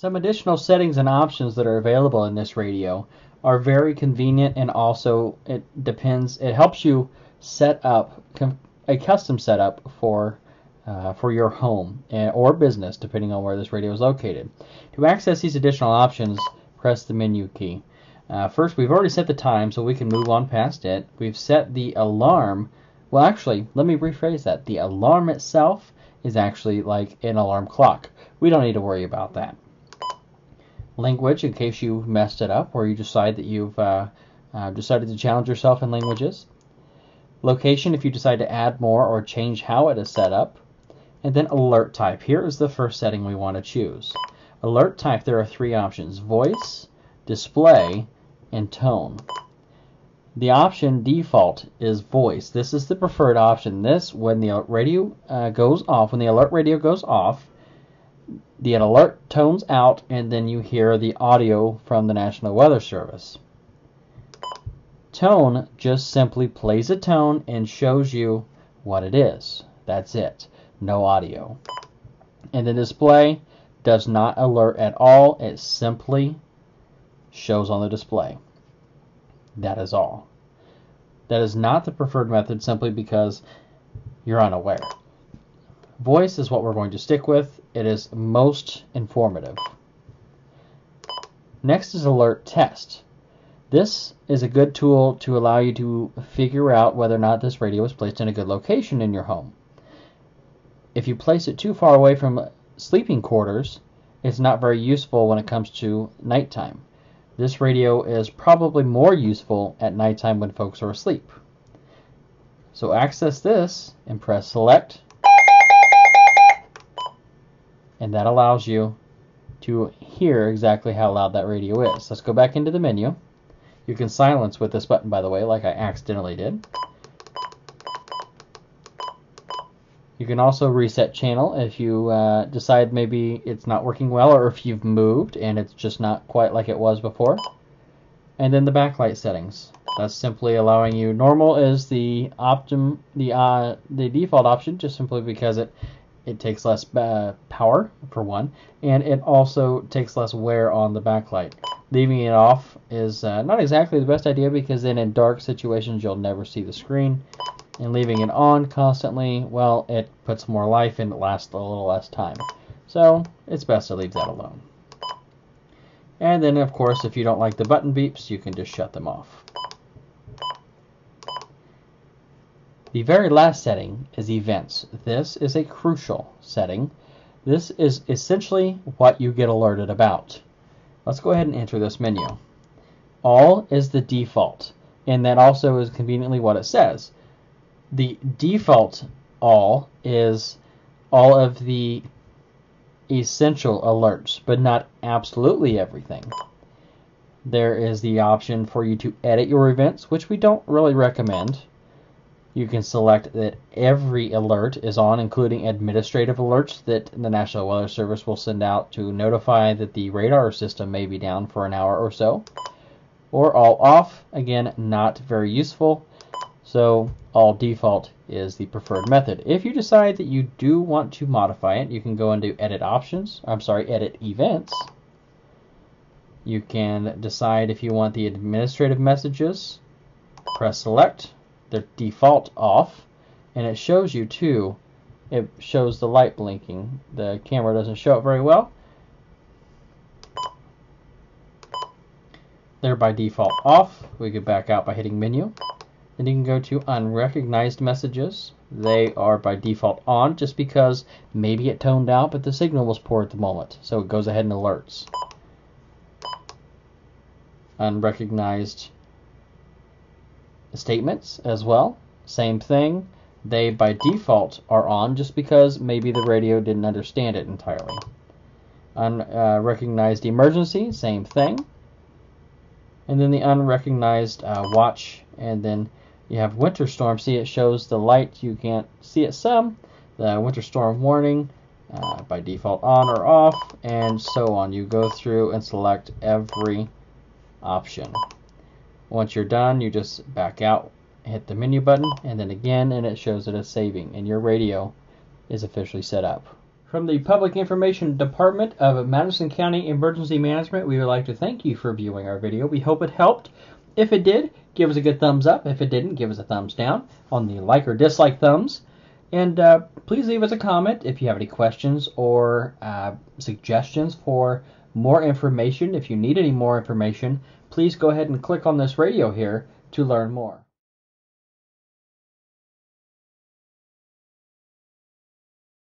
Some additional settings and options that are available in this radio are very convenient, and also it helps you set up a custom setup for your home or business, depending on where this radio is located. To access these additional options, press the menu key. First, we've already set the time, so we can move on past it. We've set the alarm. Well, actually, let me rephrase that. The alarm itself is actually like an alarm clock. We don't need to worry about that. Language, in case you messed it up or you decide that you've decided to challenge yourself in languages. Location, if you decide to add more or change how it is set up. And then alert type. Here is the first setting we want to choose. Alert type, there are three options: voice, display, and tone. The option default is voice. This is the preferred option. This, when the radio goes off, when the alert radio goes off, the alert tones out, and then you hear the audio from the National Weather Service. Tone just simply plays a tone and shows you what it is. That's it. No audio. And the display does not alert at all. It simply shows on the display. That is all. That is not the preferred method simply because you're unaware. Voice is what we're going to stick with. It is most informative. Next is alert test. This is a good tool to allow you to figure out whether or not this radio is placed in a good location in your home. If you place it too far away from sleeping quarters, it's not very useful when it comes to nighttime. This radio is probably more useful at nighttime when folks are asleep. So access this and press select, and that allows you to hear exactly how loud that radio is. Let's go back into the menu. You can silence with this button, by the way, like I accidentally did. You can also reset channel if you decide maybe it's not working well, or if you've moved and it's just not quite like it was before. And then the backlight settings. That's simply allowing you. Normal is the default option, just simply because it takes less power, for one, and it also takes less wear on the backlight. Leaving it off is not exactly the best idea, because then in dark situations you'll never see the screen. And leaving it on constantly, well, it puts more life and it lasts a little less time. So it's best to leave that alone. And then, of course, if you don't like the button beeps, you can just shut them off. The very last setting is events. This is a crucial setting. This is essentially what you get alerted about. Let's go ahead and enter this menu. All is the default, and that also is conveniently what it says. The default all is all of the essential alerts, but not absolutely everything. There is the option for you to edit your events, which we don't really recommend. You can select that every alert is on, including administrative alerts that the National Weather Service will send out to notify that the radar system may be down for an hour or so. Or all off, again, not very useful. So all default is the preferred method. If you decide that you do want to modify it, you can go into edit events. You can decide if you want the administrative messages. Press select. They're default off, and it shows you too. It shows the light blinking. The camera doesn't show it very well. They're by default off. We can back out by hitting menu. Then you can go to unrecognized messages. They are by default on, just because maybe it toned out, but the signal was poor at the moment, so it goes ahead and alerts. Unrecognized statements as well, same thing. They by default are on, just because maybe the radio didn't understand it entirely. Unrecognized emergency, same thing. And then the unrecognized watch, and then you have winter storm. See, it shows the light. You can't see it some. The winter storm warning, by default on or off, and so on. You go through and select every option. Once you're done, you just back out, hit the menu button, and then again, and it shows it as saving, and your radio is officially set up. From the Public Information Department of Madison County Emergency Management, we would like to thank you for viewing our video. We hope it helped. If it did, give us a good thumbs up. If it didn't, give us a thumbs down on the like or dislike thumbs. And please leave us a comment if you have any questions or suggestions for more information. If you need any more information, please go ahead and click on this radio here to learn more.